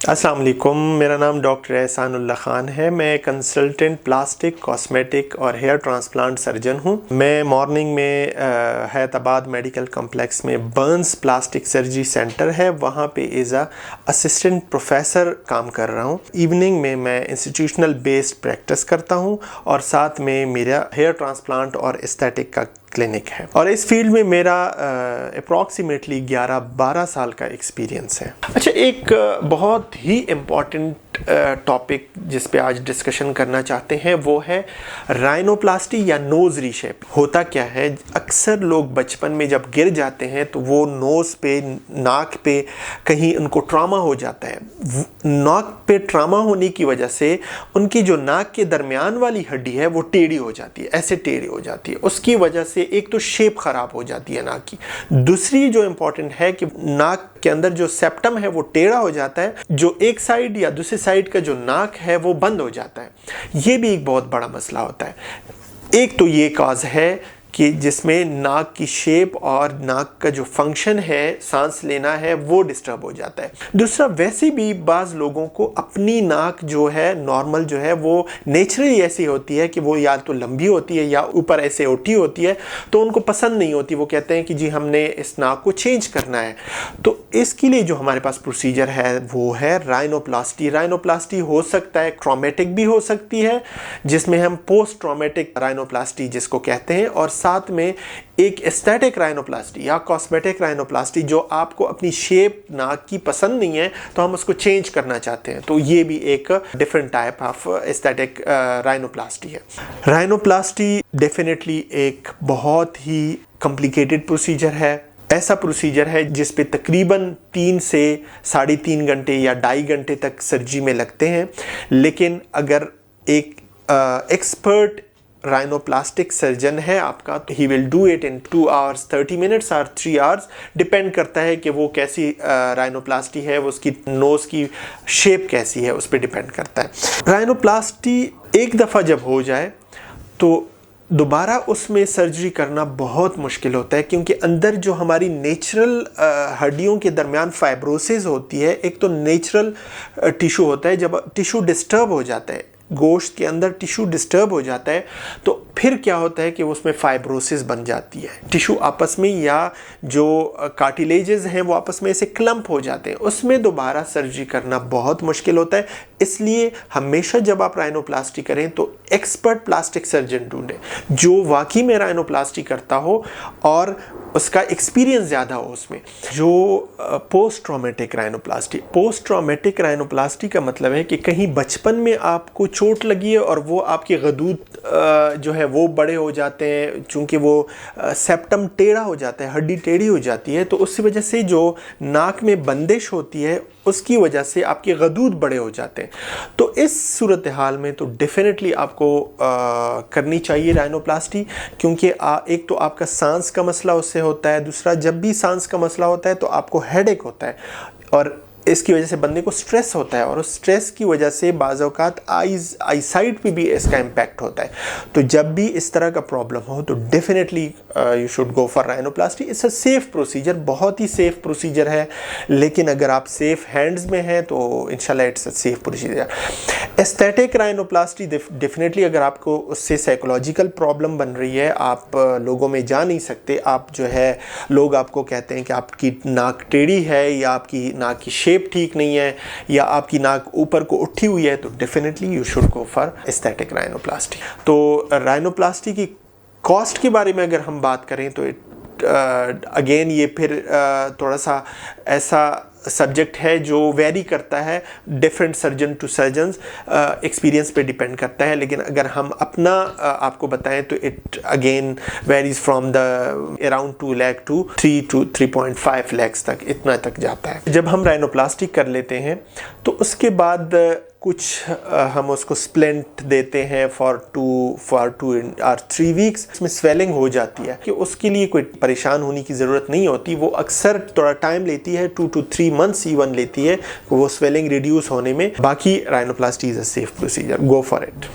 अस्सलाम वालेकुम, मेरा नाम डॉक्टर एहसानुल्लाह ख़ान है। मैं कंसल्टेंट प्लास्टिक, कॉस्मेटिक और हेयर ट्रांसप्लांट सर्जन हूँ। मैं मॉर्निंग में हैदराबाद मेडिकल कॉम्प्लेक्स में बर्न्स प्लास्टिक सर्जरी सेंटर है, वहाँ पे एज अ असिस्टेंट प्रोफेसर काम कर रहा हूँ। इवनिंग में मैं इंस्टीट्यूशनल बेस्ड प्रैक्टिस करता हूँ और साथ में मेरा हेयर ट्रांसप्लांट और एस्थेटिक का क्लिनिक है। और इस फील्ड में मेरा अप्रॉक्सीमेटली 11-12 साल का एक्सपीरियंस है। अच्छा, एक बहुत ही इम्पॉर्टेंट टॉपिक जिस पे आज डिस्कशन करना चाहते हैं वो है राइनोप्लास्टी या नोज़ रीशेप। होता क्या है, अक्सर लोग बचपन में जब गिर जाते हैं तो वो नोज़ पे, नाक पे कहीं उनको ट्रॉमा हो जाता है। नाक पे ट्रॉमा होने की वजह से उनकी जो नाक के दरमियान वाली हड्डी है वो टेढ़ी हो जाती है, ऐसे टेढ़ी हो जाती है। उसकी वजह से एक तो शेप ख़राब हो जाती है नाक की। दूसरी जो इम्पॉर्टेंट है कि नाक के अंदर जो सेप्टम है वो टेढ़ा हो जाता है, जो एक साइड या दूसरी साइड का जो नाक है वो बंद हो जाता है। ये भी एक बहुत बड़ा मसला होता है। एक तो ये काज है कि जिसमें नाक की शेप और नाक का जो फंक्शन है, सांस लेना है, वो डिस्टर्ब हो जाता है। दूसरा, वैसे भी बाज़ लोगों को अपनी नाक जो है नॉर्मल जो है वो नेचुरली ऐसी होती है कि वो या तो लंबी होती है या ऊपर ऐसे उठी होती है, तो उनको पसंद नहीं होती। वो कहते हैं कि जी हमने इस नाक को चेंज करना है। तो इसके लिए जो हमारे पास प्रोसीजर है वो है राइनोप्लास्टी। राइनोप्लास्टी हो सकता है ट्रॉमेटिक भी हो सकती है, जिसमें हम पोस्ट ट्रॉमेटिक राइनोप्लास्टी जिसको कहते हैं, और साथ में एक एस्थेटिक राइनोप्लास्टी या कॉस्मेटिक राइनोप्लास्टी जो आपको अपनी शेप नाक की पसंद नहीं है तो हम उसको चेंज करना चाहते हैं, तो ये भी एक different type of aesthetic rhinoplasty है। राइनोप्लास्टी डेफिनेटली एक बहुत ही कॉम्प्लिकेटेड प्रोसीजर है। ऐसा प्रोसीजर है जिस पे तकरीबन 3 से 3.5 घंटे या 2.5 घंटे तक सर्जरी में लगते हैं। लेकिन अगर एक एक्सपर्ट राइनोप्लास्टिक सर्जन है आपका तो he will do it in 2 hours 30 minutes और 3 hours। डिपेंड करता है कि वो कैसी राइनोप्लास्टी है, वो उसकी नोज़ की शेप कैसी है, उस पर डिपेंड करता है। राइनोप्लास्टी एक दफ़ा जब हो जाए तो दोबारा उसमें सर्जरी करना बहुत मुश्किल होता है, क्योंकि अंदर जो हमारी नेचुरल हड्डियों के दरमियान फाइब्रोसिस होती है, एक तो नेचुरल टिश्यू होता है, जब टिश्यू डिस्टर्ब हो जाता है, गोश्त के अंदर टिश्यू डिस्टर्ब हो जाता है, तो फिर क्या होता है कि उसमें फाइब्रोसिस बन जाती है। टिश्यू आपस में या जो कार्टिलेजेस हैं वो आपस में ऐसे क्लम्प हो जाते हैं, उसमें दोबारा सर्जरी करना बहुत मुश्किल होता है। इसलिए हमेशा जब आप राइनोप्लास्टी करें तो एक्सपर्ट प्लास्टिक सर्जन ढूंढें जो वाकई में राइनोप्लास्टी करता हो और उसका एक्सपीरियंस ज़्यादा हो उसमें। जो पोस्ट ट्रॉमेटिक राइनोप्लास्टी का मतलब है कि कहीं बचपन में आपको चोट लगी है और वो आपके गदूद जो है वो बड़े हो जाते हैं, चूँकि वो सेप्टम टेढ़ा हो जाता है, हड्डी टेढ़ी हो जाती है, तो उस वजह से जो नाक में बंदिश होती है उसकी वजह से आपके गदूद बड़े हो जाते हैं। तो इस सूरत हाल में तो डेफिनेटली आपको करनी चाहिए राइनोप्लास्टी, क्योंकि एक तो आपका सांस का मसला उससे होता है, दूसरा जब भी सांस का मसला होता है तो आपको हेडेक होता है और इसकी वजह से बंदे को स्ट्रेस होता है, और उस स्ट्रेस की वजह से बाज़ औक़ात आई साइट पे भी इसका इम्पैक्ट होता है। तो जब भी इस तरह का प्रॉब्लम हो तो definitely you should go for rhinoplasty. It's a safe procedure, बहुत ही सेफ़ प्रोसीजर है, लेकिन अगर आप सेफ़ हैंड्स में हैं तो इंशाल्लाह it's a safe procedure. Aesthetic rhinoplasty definitely अगर आपको उससे साइकोलॉजिकल प्रॉब्लम बन रही है, आप लोगों में जा नहीं सकते, आप जो है लोग आपको कहते हैं कि आपकी नाक टेढ़ी है या आपकी नाक की शेप ठीक नहीं है या आपकी नाक ऊपर को उठी हुई है, तो definitely you should go for aesthetic rhinoplasty. तो राइनोप्लास्टी की कॉस्ट के बारे में अगर हम बात करें तो अगेन ये फिर थोड़ा सा ऐसा सब्जेक्ट है जो वेरी करता है different surgeon to surgeons, experience पे डिपेंड करता है। लेकिन अगर हम अपना आपको बताएं तो it again varies from the around 2 lakh to 3 to 3.5 lakh तक, इतना तक जाता है। जब हम राइनोप्लास्टी कर लेते हैं तो उसके बाद कुछ हम उसको स्प्लिंट देते हैं फॉर 2 or 3 वीक्स। इसमें स्वेलिंग हो जाती है कि उसके लिए कोई परेशान होने की ज़रूरत नहीं होती, वो अक्सर थोड़ा टाइम लेती है, 2 to 3 months इवन लेती है वो स्वेलिंग रिड्यूस होने में। बाकी rhinoplasty is a safe procedure, go for it.